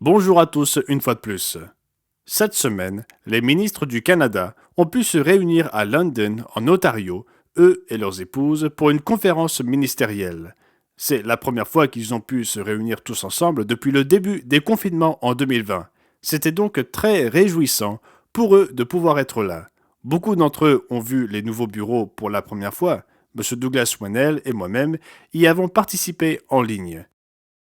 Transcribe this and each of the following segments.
Bonjour à tous une fois de plus. Cette semaine, les ministres du Canada ont pu se réunir à London, en Ontario, eux et leurs épouses, pour une conférence ministérielle. C'est la première fois qu'ils ont pu se réunir tous ensemble depuis le début des confinements en 2020. C'était donc très réjouissant pour eux de pouvoir être là. Beaucoup d'entre eux ont vu les nouveaux bureaux pour la première fois. M. Douglas Wannell et moi-même y avons participé en ligne.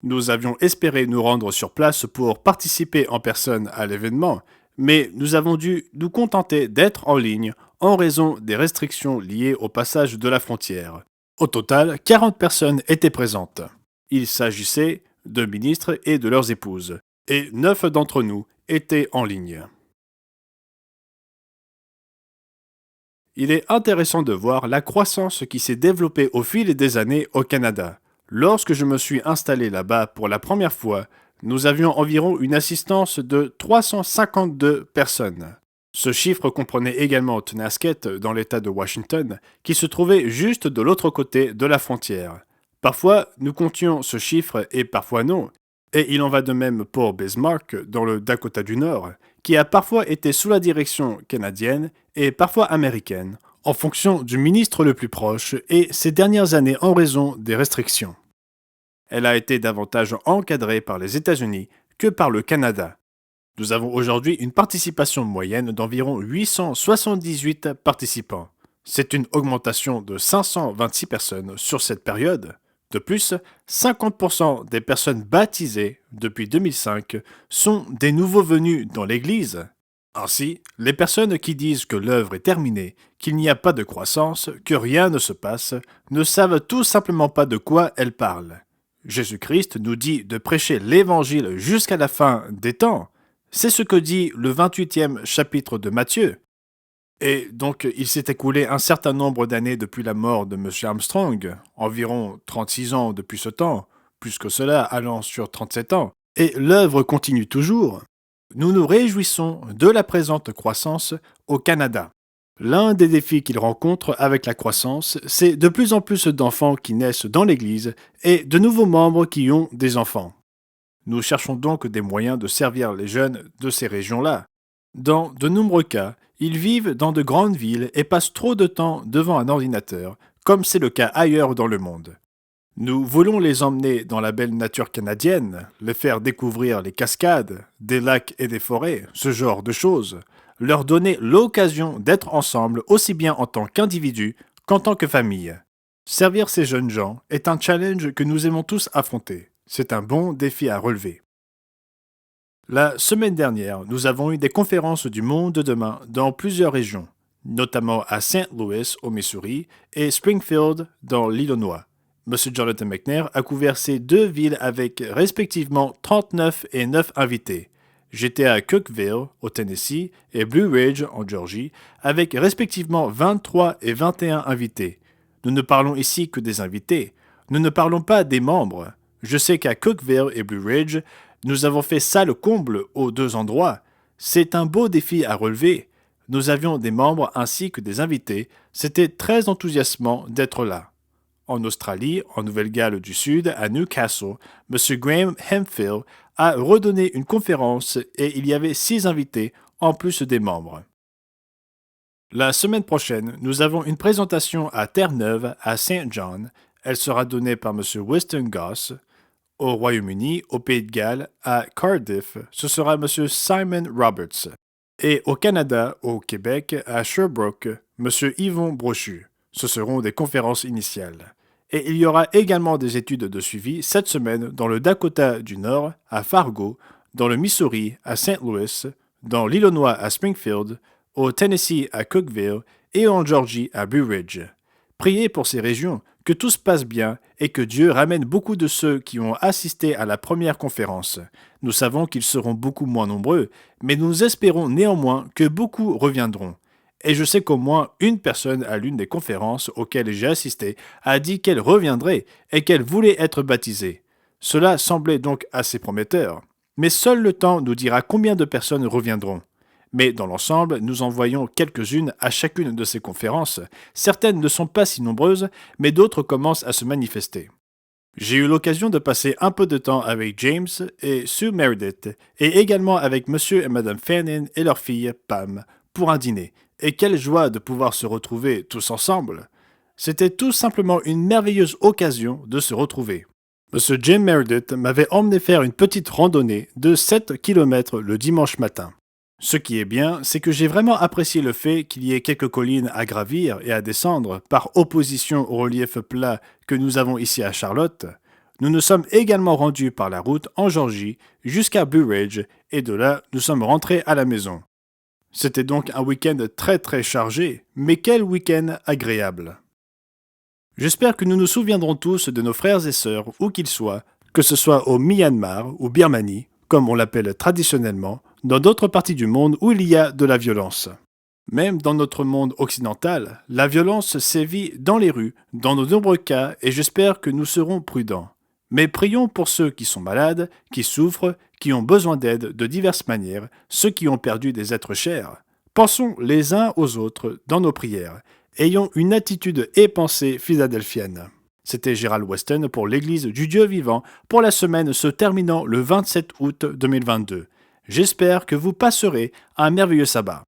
Nous avions espéré nous rendre sur place pour participer en personne à l'événement, mais nous avons dû nous contenter d'être en ligne en raison des restrictions liées au passage de la frontière. Au total, 40 personnes étaient présentes. Il s'agissait de ministres et de leurs épouses, et 9 d'entre nous étaient en ligne. Il est intéressant de voir la croissance qui s'est développée au fil des années au Canada. Lorsque je me suis installé là-bas pour la première fois, nous avions environ une assistance de 352 personnes. Ce chiffre comprenait également Tonasket dans l'État de Washington, qui se trouvait juste de l'autre côté de la frontière. Parfois, nous comptions ce chiffre et parfois non. Et il en va de même pour Bismarck, dans le Dakota du Nord, qui a parfois été sous la direction canadienne et parfois américaine, en fonction du ministre le plus proche et ces dernières années en raison des restrictions. Elle a été davantage encadrée par les États-Unis que par le Canada. Nous avons aujourd'hui une participation moyenne d'environ 878 participants. C'est une augmentation de 526 personnes sur cette période. De plus, 50% des personnes baptisées depuis 2005 sont des nouveaux venus dans l'Église. Ainsi, les personnes qui disent que l'œuvre est terminée, qu'il n'y a pas de croissance, que rien ne se passe, ne savent tout simplement pas de quoi elles parlent. Jésus-Christ nous dit de prêcher l'Évangile jusqu'à la fin des temps. C'est ce que dit le 28e chapitre de Matthieu. Et donc, il s'est écoulé un certain nombre d'années depuis la mort de M. Armstrong, environ 36 ans depuis ce temps, plus que cela allant sur 37 ans, et l'œuvre continue toujours. Nous nous réjouissons de la présente croissance au Canada. L'un des défis qu'il rencontre avec la croissance, c'est de plus en plus d'enfants qui naissent dans l'Église et de nouveaux membres qui ont des enfants. Nous cherchons donc des moyens de servir les jeunes de ces régions-là. Dans de nombreux cas, ils vivent dans de grandes villes et passent trop de temps devant un ordinateur, comme c'est le cas ailleurs dans le monde. Nous voulons les emmener dans la belle nature canadienne, les faire découvrir les cascades, des lacs et des forêts, ce genre de choses, leur donner l'occasion d'être ensemble aussi bien en tant qu'individus qu'en tant que famille. Servir ces jeunes gens est un challenge que nous aimons tous affronter. C'est un bon défi à relever. La semaine dernière, nous avons eu des conférences du Monde de demain dans plusieurs régions, notamment à St. Louis, au Missouri, et Springfield, dans l'Illinois. M. Jonathan McNair a couvert ces deux villes avec respectivement 39 et 9 invités. J'étais à Cookeville, au Tennessee, et Blue Ridge, en Georgie, avec respectivement 23 et 21 invités. Nous ne parlons ici que des invités. Nous ne parlons pas des membres. Je sais qu'à Cookeville et Blue Ridge, nous avons fait salle comble aux deux endroits. C'est un beau défi à relever. Nous avions des membres ainsi que des invités. C'était très enthousiasmant d'être là. En Australie, en Nouvelle-Galles du Sud, à Newcastle, M. Graham Hemphill a redonné une conférence et il y avait 6 invités en plus des membres. La semaine prochaine, nous avons une présentation à Terre-Neuve, à Saint John. Elle sera donnée par M. Winston Goss. Au Royaume-Uni, au Pays de Galles, à Cardiff, ce sera M. Simon Roberts. Et au Canada, au Québec, à Sherbrooke, M. Yvon Brochu. Ce seront des conférences initiales. Et il y aura également des études de suivi cette semaine dans le Dakota du Nord, à Fargo, dans le Missouri, à St. Louis, dans l'Illinois, à Springfield, au Tennessee, à Cookeville et en Georgie, à Blue Ridge. Priez pour ces régions, que tout se passe bien et que Dieu ramène beaucoup de ceux qui ont assisté à la première conférence. Nous savons qu'ils seront beaucoup moins nombreux, mais nous espérons néanmoins que beaucoup reviendront. Et je sais qu'au moins une personne à l'une des conférences auxquelles j'ai assisté a dit qu'elle reviendrait et qu'elle voulait être baptisée. Cela semblait donc assez prometteur. Mais seul le temps nous dira combien de personnes reviendront. Mais dans l'ensemble, nous en voyons quelques-unes à chacune de ces conférences. Certaines ne sont pas si nombreuses, mais d'autres commencent à se manifester. J'ai eu l'occasion de passer un peu de temps avec James et Sue Meredith, et également avec Monsieur et Madame Fannin et leur fille Pam, pour un dîner. Et quelle joie de pouvoir se retrouver tous ensemble! C'était tout simplement une merveilleuse occasion de se retrouver. Monsieur Jim Meredith m'avait emmené faire une petite randonnée de 7 kilomètres le dimanche matin. Ce qui est bien, c'est que j'ai vraiment apprécié le fait qu'il y ait quelques collines à gravir et à descendre, par opposition au relief plat que nous avons ici à Charlotte. Nous nous sommes également rendus par la route en Georgie jusqu'à Blue Ridge et de là nous sommes rentrés à la maison. C'était donc un week-end très très chargé, mais quel week-end agréable. J'espère que nous nous souviendrons tous de nos frères et sœurs, où qu'ils soient, que ce soit au Myanmar ou Birmanie, comme on l'appelle traditionnellement, dans d'autres parties du monde où il y a de la violence. Même dans notre monde occidental, la violence sévit dans les rues, dans de nombreux cas, et j'espère que nous serons prudents. Mais prions pour ceux qui sont malades, qui souffrent, qui ont besoin d'aide de diverses manières, ceux qui ont perdu des êtres chers. Pensons les uns aux autres dans nos prières. Ayons une attitude et pensée philadelphienne. C'était Gérald Weston pour l'Église du Dieu vivant pour la semaine se terminant le 27 août 2022. J'espère que vous passerez un merveilleux sabbat.